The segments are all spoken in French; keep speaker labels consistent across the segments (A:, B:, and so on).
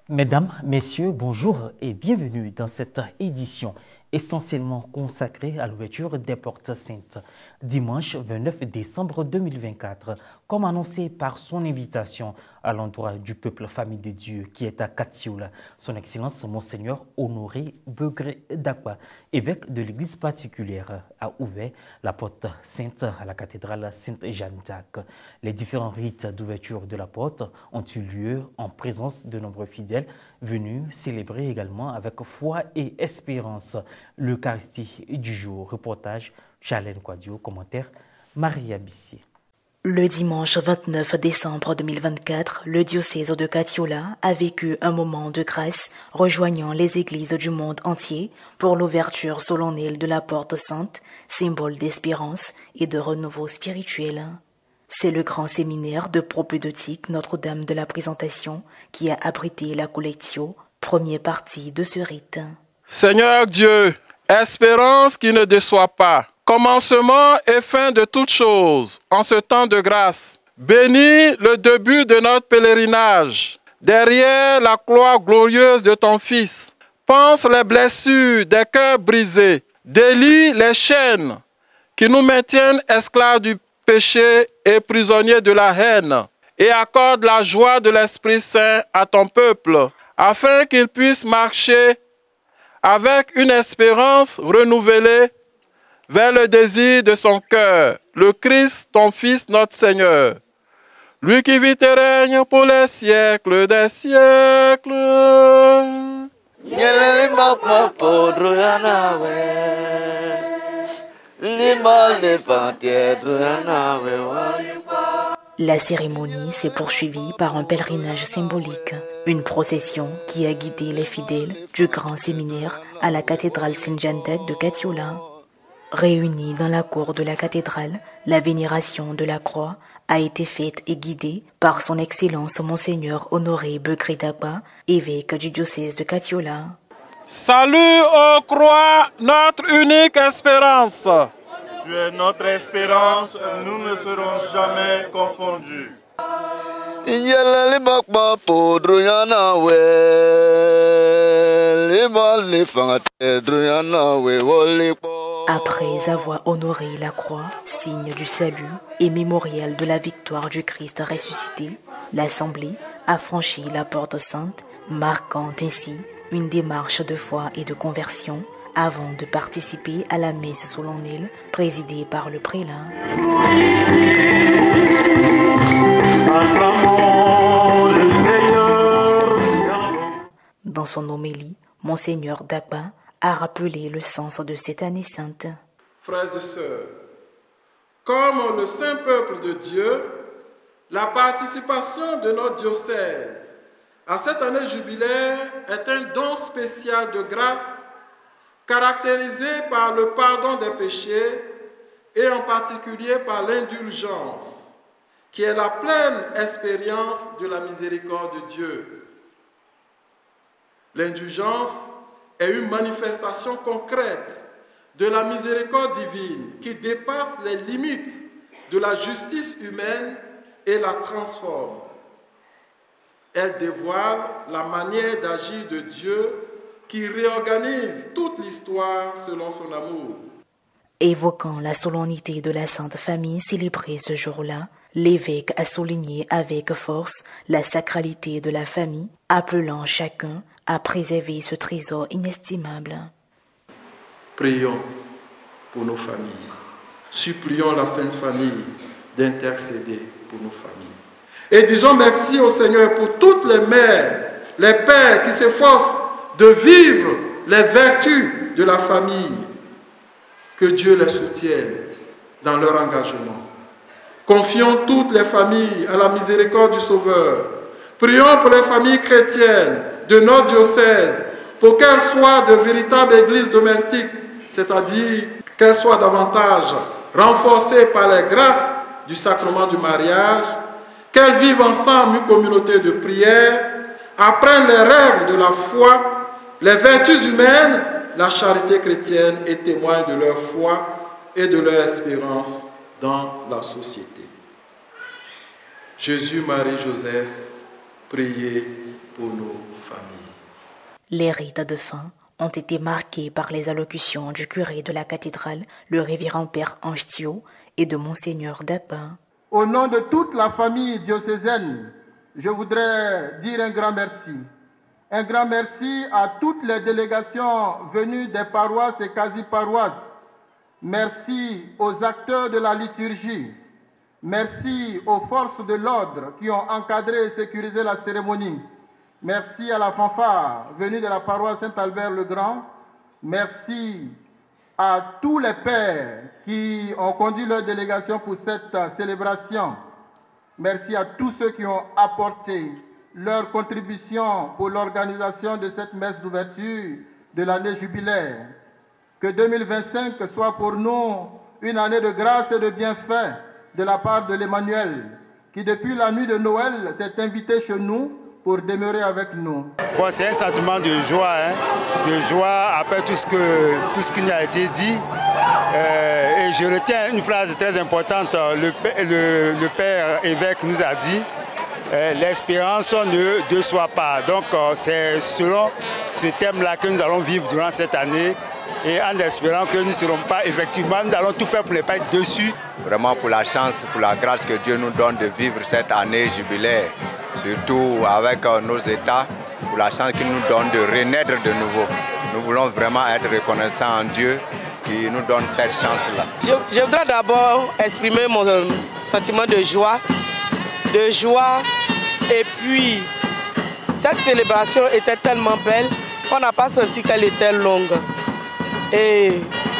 A: Mesdames, Messieurs, bonjour et bienvenue dans cette édition essentiellement consacrée à l'ouverture des portes saintes. Dimanche 29 décembre 2024, comme annoncé par son invitation à l'endroit du peuple famille de Dieu qui est à Katiola, son Excellence Monseigneur Honoré Begré Dakwa, évêque de l'église particulière, a ouvert la porte sainte à la cathédrale Sainte-Jeanne d'Arc. Les différents rites d'ouverture de la porte ont eu lieu en présence de nombreux fidèles venus célébrer également avec foi et espérance l'Eucharistie du jour. Reportage Charlène Quadio, commentaire Maria Bissier.
B: Le dimanche 29 décembre 2024, le diocèse de Katiola a vécu un moment de grâce rejoignant les églises du monde entier pour l'ouverture solennelle de la porte sainte, symbole d'espérance et de renouveau spirituel. C'est le grand séminaire de propédeutique Notre-Dame de la Présentation qui a abrité la collectio, première partie de ce rite.
C: Seigneur Dieu, espérance qui ne déçoit pas, commencement et fin de toutes choses, en ce temps de grâce. Bénis le début de notre pèlerinage, derrière la gloire glorieuse de ton Fils. Pense les blessures des cœurs brisés, délie les chaînes qui nous maintiennent esclaves du péché et prisonniers de la haine, et accorde la joie de l'Esprit Saint à ton peuple, afin qu'il puisse marcher avec une espérance renouvelée vers le désir de son cœur, le Christ, ton Fils, notre Seigneur, lui qui vit et règne pour les siècles des siècles.
B: La cérémonie s'est poursuivie par un pèlerinage symbolique, une procession qui a guidé les fidèles du grand séminaire à la cathédrale Sainte-Jeanne d'Arc de Katiola. Réunis dans la cour de la cathédrale, la vénération de la croix a été faite et guidée par son Excellence Monseigneur Honoré Begré Dakwa, évêque du diocèse de Katiola.
C: Salut aux croix, notre unique espérance.
D: Tu es notre espérance, nous ne serons jamais confondus.
B: Après avoir honoré la croix, signe du salut et mémorial de la victoire du Christ ressuscité, l'Assemblée a franchi la porte sainte, marquant ainsi une démarche de foi et de conversion avant de participer à la messe solennelle présidée par le prélat. Dans son homélie, Monseigneur Dakwa a rappelé le sens de cette année sainte.
C: Frères et sœurs, comme le saint peuple de Dieu, la participation de notre diocèse à cette année jubilaire est un don spécial de grâce caractérisé par le pardon des péchés et en particulier par l'indulgence, qui est la pleine expérience de la miséricorde de Dieu. L'indulgence est une manifestation concrète de la miséricorde divine qui dépasse les limites de la justice humaine et la transforme. Elle dévoile la manière d'agir de Dieu qui réorganise toute l'histoire selon son amour.
B: Évoquant la solennité de la Sainte Famille célébrée ce jour-là, l'évêque a souligné avec force la sacralité de la famille, appelant chacun à préserver ce trésor inestimable.
C: Prions pour nos familles. Supplions la Sainte Famille d'intercéder pour nos familles. Et disons merci au Seigneur pour toutes les mères, les pères qui s'efforcent de vivre les vertus de la famille. Que Dieu les soutienne dans leur engagement. Confions toutes les familles à la miséricorde du Sauveur. Prions pour les familles chrétiennes de notre diocèse, pour qu'elles soient de véritables églises domestiques, c'est-à-dire qu'elles soient davantage renforcées par les grâces du sacrement du mariage, qu'elles vivent ensemble une communauté de prière, apprennent les règles de la foi, les vertus humaines, la charité chrétienne et témoignent de leur foi et de leur espérance dans la société. Jésus, Marie, Joseph, priez pour nos familles.
B: Les rites de fin ont été marqués par les allocutions du curé de la cathédrale, le révérend Père Ange Thio, et de Monseigneur Dapin.
E: Au nom de toute la famille diocésaine, je voudrais dire un grand merci. Un grand merci à toutes les délégations venues des paroisses et quasi-paroisses. Merci aux acteurs de la liturgie. Merci aux forces de l'ordre qui ont encadré et sécurisé la cérémonie. Merci à la fanfare venue de la paroisse Saint-Albert-le-Grand. Merci à tous les pères qui ont conduit leur délégation pour cette célébration. Merci à tous ceux qui ont apporté leur contribution pour l'organisation de cette messe d'ouverture de l'année jubilaire. Que 2025 soit pour nous une année de grâce et de bienfaits de la part de l'Emmanuel, qui depuis la nuit de Noël s'est invité chez nous pour demeurer avec nous.
F: Bon, c'est un sentiment de joie, de joie après tout ce qui nous a été dit. Et je retiens une phrase très importante, le père évêque nous a dit, l'espérance ne déçoit pas. Donc c'est selon ce thème-là que nous allons vivre durant cette année. Et en espérant que nous ne serons pas, effectivement, nous allons tout faire pour ne pas être dessus.
G: Vraiment pour la chance, pour la grâce que Dieu nous donne de vivre cette année jubilaire, surtout avec nos États, pour la chance qu'il nous donne de renaître de nouveau. Nous voulons vraiment être reconnaissants en Dieu qui nous donne cette chance-là.
H: Je voudrais d'abord exprimer mon sentiment de joie. Et puis, cette célébration était tellement belle qu'on n'a pas senti qu'elle était longue. Et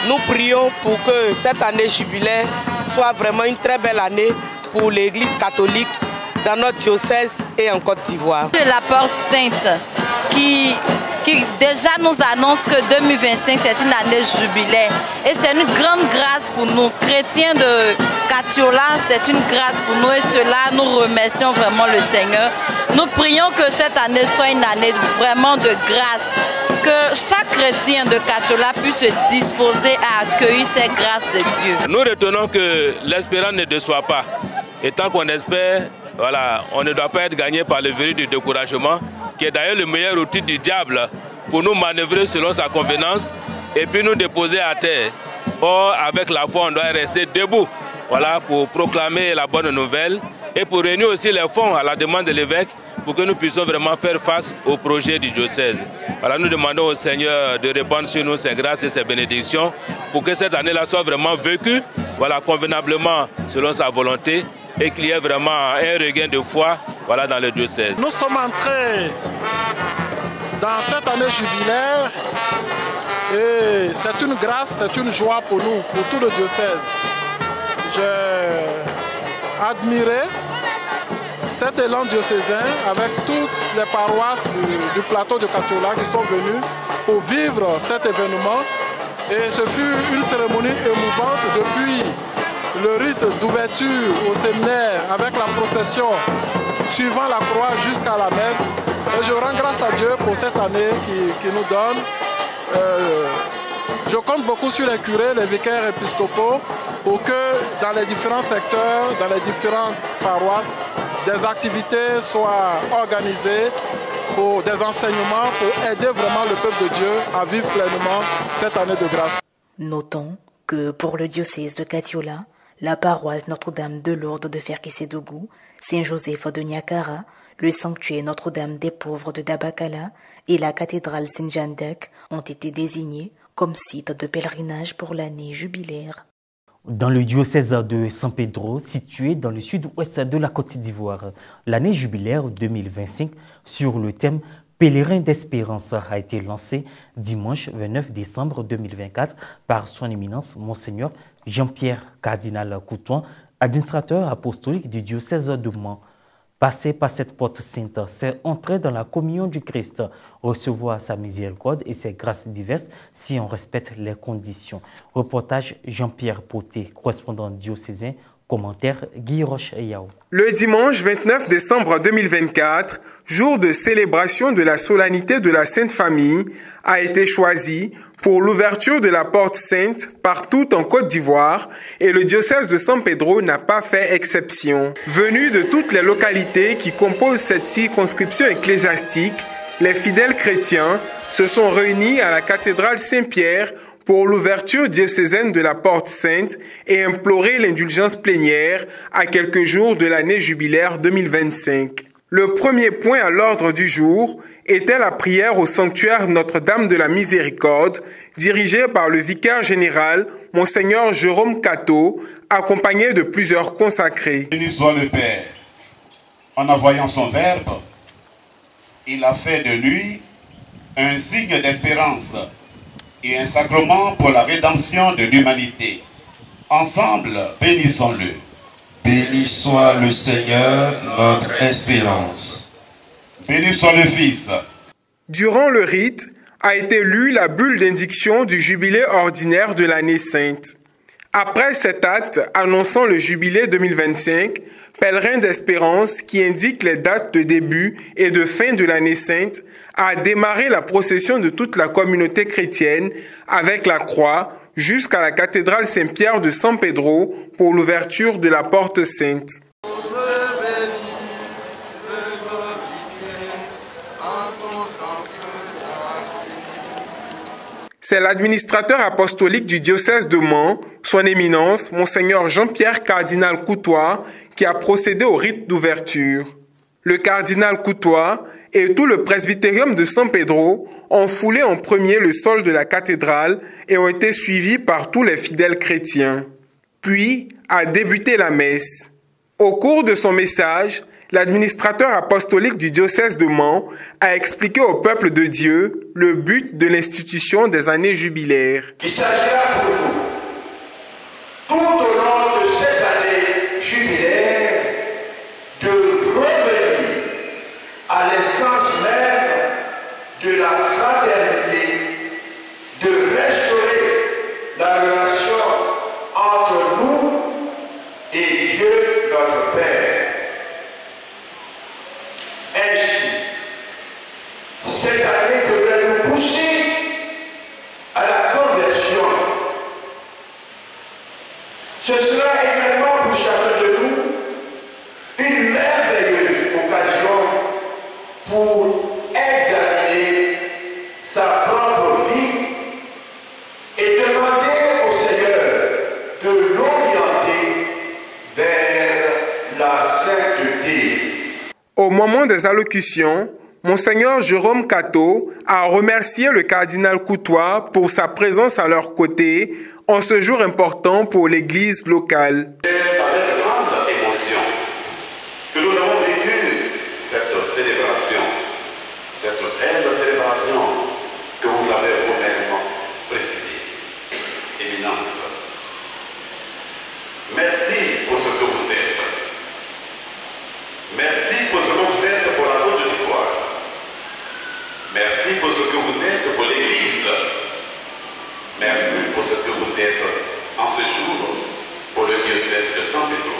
H: nous prions pour que cette année jubilaire soit vraiment une très belle année pour l'Église catholique dans notre diocèse et en Côte d'Ivoire.
I: La Porte Sainte qui déjà nous annonce que 2025 c'est une année jubilaire et c'est une grande grâce pour nous, chrétiens de Katiola, c'est une grâce pour nous et cela nous remercions vraiment le Seigneur. Nous prions que cette année soit une année vraiment de grâce, que chaque chrétien de Katiola puisse se disposer à accueillir ces grâces de Dieu.
J: Nous retenons que l'espérance ne déçoit pas et tant qu'on espère, voilà, on ne doit pas être gagné par le verrou du découragement, qui est d'ailleurs le meilleur outil du diable pour nous manœuvrer selon sa convenance et puis nous déposer à terre. Or, avec la foi, on doit rester debout, voilà, pour proclamer la bonne nouvelle et pour réunir aussi les fonds à la demande de l'évêque pour que nous puissions vraiment faire face au projet du diocèse. Voilà, nous demandons au Seigneur de répandre sur nous ses grâces et ses bénédictions pour que cette année-là soit vraiment vécue, voilà, convenablement selon sa volonté, et qu'il y ait vraiment un regain de foi, voilà, dans le diocèse.
C: Nous sommes entrés dans cette année jubilaire et c'est une grâce, c'est une joie pour nous, pour tout le diocèse. J'ai admiré cet élan diocésain avec toutes les paroisses du plateau de Katiola qui sont venues pour vivre cet événement. Et ce fut une cérémonie émouvante depuis le rite d'ouverture au séminaire avec la procession suivant la croix jusqu'à la messe. Et je rends grâce à Dieu pour cette année qui nous donne. Je compte beaucoup sur les curés, les vicaires épiscopaux pour que dans les différents secteurs, dans les différentes paroisses, des activités soient organisées pour des enseignements pour aider vraiment le peuple de Dieu à vivre pleinement cette année de grâce.
B: Notons que pour le diocèse de Katiola, la paroisse Notre-Dame de Lourdes de Ferkissédougou, Saint-Joseph de Niakara, le sanctuaire Notre-Dame des Pauvres de Dabakala et la cathédrale Saint-Jean-d'Arc ont été désignés comme sites de pèlerinage pour l'année jubilaire.
A: Dans le diocèse de San Pedro, situé dans le sud-ouest de la Côte d'Ivoire, l'année jubilaire 2025 sur le thème Pèlerin d'espérance a été lancée dimanche 29 décembre 2024 par son éminence Monseigneur Jean-Pierre Cardinal Couton, administrateur apostolique du diocèse de Mans. Passer par cette porte sainte, c'est entrer dans la communion du Christ, recevoir sa miséricorde et ses grâces diverses si on respecte les conditions. Reportage Jean-Pierre Poté, correspondant diocésain Commentaire Guy Roche-Yao.
K: Le dimanche 29 décembre 2024, jour de célébration de la solennité de la Sainte Famille, a été choisi pour l'ouverture de la Porte Sainte partout en Côte d'Ivoire et le diocèse de San Pedro n'a pas fait exception. Venus de toutes les localités qui composent cette circonscription ecclésiastique, les fidèles chrétiens se sont réunis à la cathédrale Saint-Pierre pour l'ouverture diocésaine de la Porte Sainte et implorer l'indulgence plénière à quelques jours de l'année jubilaire 2025. Le premier point à l'ordre du jour était la prière au sanctuaire Notre-Dame de la Miséricorde, dirigée par le vicaire général, Monseigneur Jérôme Cateau, accompagné de plusieurs consacrés.
L: Béni soit le Père. En envoyant son Verbe, il a fait de lui un signe d'espérance et un sacrement pour la rédemption de l'humanité. Ensemble, bénissons-le.
M: Béni soit le Seigneur, notre espérance.
L: Béni soit le Fils.
K: Durant le rite, a été lue la bulle d'indiction du jubilé ordinaire de l'année sainte. Après cet acte annonçant le jubilé 2025, pèlerin d'espérance qui indique les dates de début et de fin de l'année sainte, a démarré la procession de toute la communauté chrétienne avec la croix jusqu'à la cathédrale Saint-Pierre de San Pedro pour l'ouverture de la Porte Sainte. C'est l'administrateur apostolique du diocèse de Mans, son éminence, Monseigneur Jean-Pierre Cardinal Coutois, qui a procédé au rite d'ouverture. Le cardinal Coutois et tout le presbytérium de San Pedro ont foulé en premier le sol de la cathédrale et ont été suivis par tous les fidèles chrétiens. Puis a débuté la messe. Au cours de son message, l'administrateur apostolique du diocèse de Mans a expliqué au peuple de Dieu le but de l'institution des années jubilaires.
N: Il s'agira pour nous, tout au long de cette année jubilaire, de revenir à l'essence même de la fraternité, de restaurer la relation entre nous et Dieu notre Père. Ainsi, cette année devrait nous pousser à la conversion. Ce sera également pour chacun de nous une merveilleuse occasion pour examiner sa propre vie et demander au Seigneur de l'orienter vers la sainteté.
K: Au moment des allocutions, Monseigneur Jérôme Cateau a remercié le cardinal Coutois pour sa présence à leur côté en ce jour important pour l'Église locale.
L: C'est avec grande émotion que nous avons vécu cette célébration, cette belle célébration que vous avez vous-même présidée. Éminence, merci pour ce que vous êtes. Merci pour ce que vous êtes pour la Côte d'Ivoire. Merci pour ce que vous êtes pour l'Église. Merci pour ce que vous êtes en ce jour pour le diocèse de San Pedro.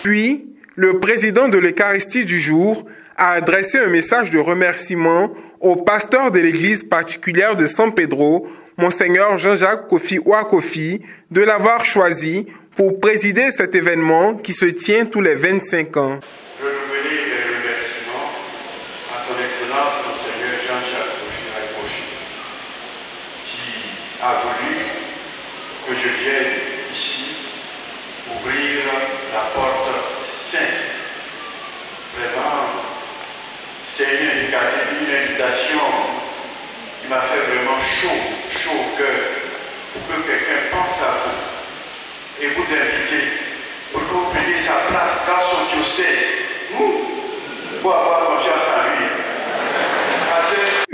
K: Puis, le président de l'Eucharistie du jour a adressé un message de remerciement au pasteur de l'Église particulière de San Pedro, Monseigneur Jean-Jacques Kofi Ouakofi, de l'avoir choisi pour présider cet événement qui se tient tous les 25 ans.
L: Renouveler les remerciements à son Excellence Monseigneur Jean-Jacques Kofi Ouakofi, qui a voulu que je vienne ici ouvrir la porte sainte. Vraiment, c'est une invitation qui m'a fait vraiment chaud au cœur, pour que quelqu'un pense à vous et vous inviter pour que vous preniez sa place dans son diocèse pour avoir confiance en lui.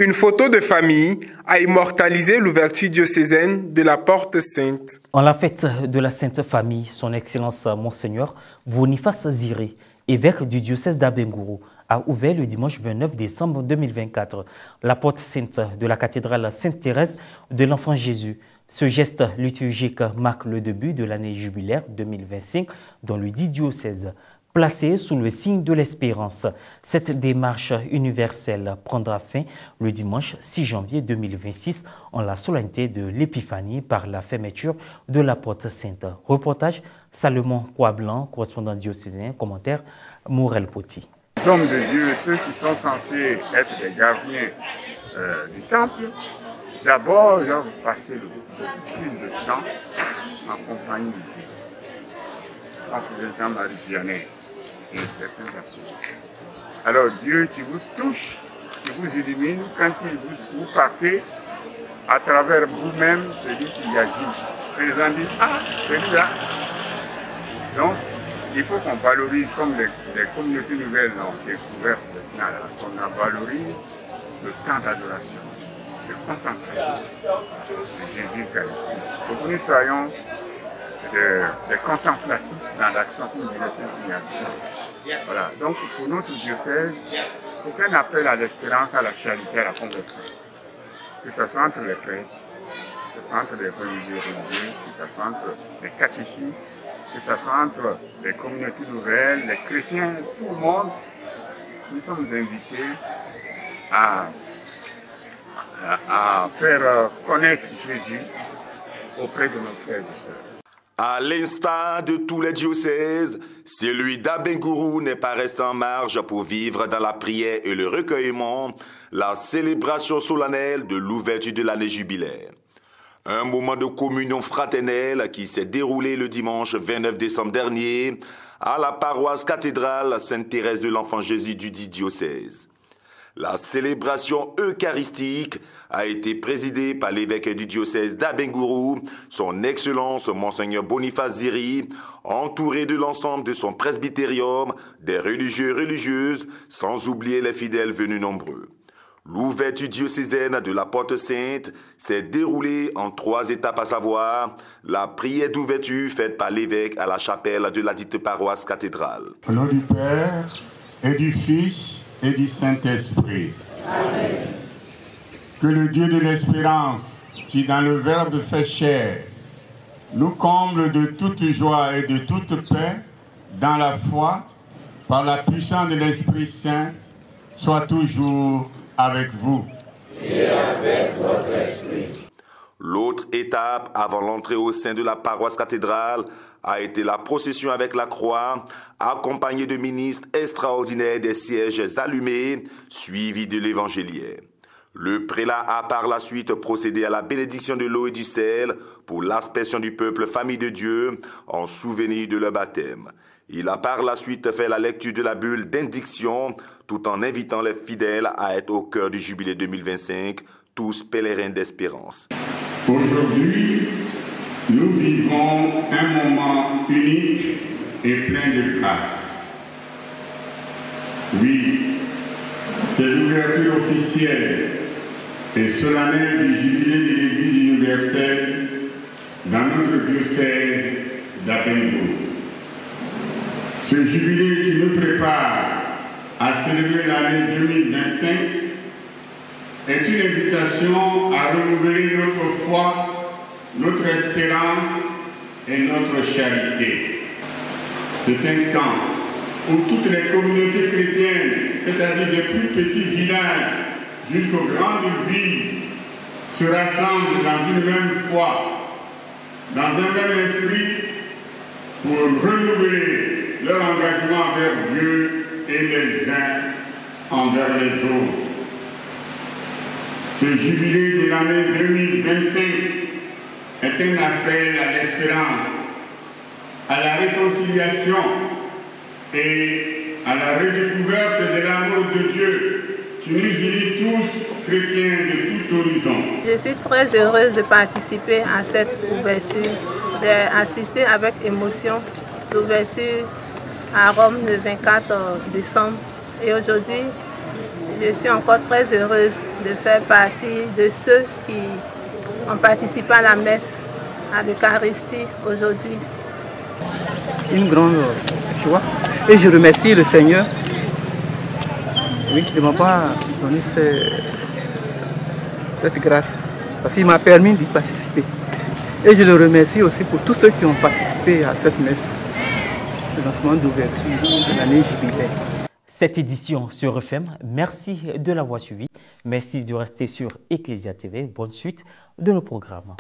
K: Une photo de famille a immortalisé l'ouverture diocésaine de la Porte Sainte.
A: En la fête de la Sainte Famille, son Excellence Monseigneur Boniface Ziré, évêque du diocèse d'Abengourou, a ouvert le dimanche 29 décembre 2024 la Porte Sainte de la cathédrale Sainte-Thérèse de l'Enfant Jésus. Ce geste liturgique marque le début de l'année jubilaire 2025 dans le dit diocèse. Placé sous le signe de l'espérance, cette démarche universelle prendra fin le dimanche 6 janvier 2026 en la solennité de l'Épiphanie par la fermeture de la porte sainte. Reportage Salomon Coiblanc, correspondant diocésain, commentaire Morel Poti.
O: Les hommes de Dieu, ceux qui sont censés être des gardiens du temple, d'abord doivent passer le plus de temps en compagnie de Jésus. Quand faisait Jean-Marie Vianney et certains apôtres. Alors Dieu qui vous touche, qui vous illumine, quand vous partez, à travers vous-même, c'est lui qui agit. Et les gens disent, ah, c'est lui là. Donc, il faut qu'on valorise, comme les communautés nouvelles ont découvert maintenant, qu'on valorise le temps d'adoration, de contemplation de Jésus Eucharistique. Pour que nous soyons des contemplatifs dans l'action que nous laissons Ignace. Voilà. Donc pour notre diocèse, c'est un appel à l'espérance, à la charité, à la conversion. Que ce soit entre les prêtres, que ce soit entre les religieux et religieuses, que ce soit entre les catéchistes, que ce soit entre les communautés nouvelles, les chrétiens, tout le monde, nous sommes invités à faire connaître Jésus auprès de nos frères et sœurs.
P: À l'instar de tous les diocèses, celui d'Abengourou n'est pas resté en marge pour vivre dans la prière et le recueillement la célébration solennelle de l'ouverture de l'année jubilaire. Un moment de communion fraternelle qui s'est déroulé le dimanche 29 décembre dernier à la paroisse cathédrale Sainte-Thérèse de l'Enfant Jésus du dit diocèse. La célébration eucharistique a été présidée par l'évêque du diocèse d'Abengourou, son Excellence Monseigneur Boniface Ziri, entouré de l'ensemble de son presbytérium, des religieux et religieuses, sans oublier les fidèles venus nombreux. L'ouverture diocésaine de la Porte Sainte s'est déroulée en 3 étapes, à savoir la prière d'ouverture faite par l'évêque à la chapelle de la dite paroisse cathédrale.
Q: Au nom du Père et du Fils et du Saint-Esprit. Amen. Que le Dieu de l'espérance, qui dans le Verbe fait chair, nous comble de toute joie et de toute paix dans la foi, par la puissance de l'Esprit Saint, soit toujours avec vous.
N: Et avec votre esprit.
P: L'autre étape avant l'entrée au sein de la paroisse cathédrale a été la procession avec la croix, accompagnée de ministres extraordinaires des sièges allumés, suivis de l'évangéliaire. Le prélat a par la suite procédé à la bénédiction de l'eau et du sel pour l'aspersion du peuple famille de Dieu en souvenir de leur baptême. Il a par la suite fait la lecture de la bulle d'indiction tout en invitant les fidèles à être au cœur du jubilé 2025, tous pèlerins d'espérance.
Q: Aujourd'hui, nous vivons un moment unique et plein de grâce. Oui, c'est l'ouverture officielle et solennelle du jubilé de l'Église universelle dans notre diocèse d'Abengourou. Ce jubilé qui nous prépare à célébrer l'année 2025 est une invitation à renouveler notre foi, notre espérance et notre charité. C'est un temps où toutes les communautés chrétiennes, c'est-à-dire des plus petits villages jusqu'aux grandes villes, se rassemblent dans une même foi, dans un même esprit, pour renouveler leur engagement envers Dieu et les uns envers les autres. Ce jubilé de l'année 2025 est un appel à l'espérance, à la réconciliation et à la redécouverte de l'amour de Dieu qui nous unit tous, chrétiens de tout horizon.
R: Je suis très heureuse de participer à cette ouverture. J'ai assisté avec émotion à l'ouverture à Rome le 24 décembre et aujourd'hui, je suis encore très heureuse de faire partie de ceux qui ont participé à la messe, à l'Eucharistie aujourd'hui.
S: Une grande joie et je remercie le Seigneur de m'avoir donné cette grâce parce qu'il m'a permis d'y participer. Et je le remercie aussi pour tous ceux qui ont participé à cette messe de lancement d'ouverture de l'année jubilaire.
A: Cette édition se referme. Merci de l'avoir suivi. Merci de rester sur Ecclesia TV. Bonne suite de nos programmes.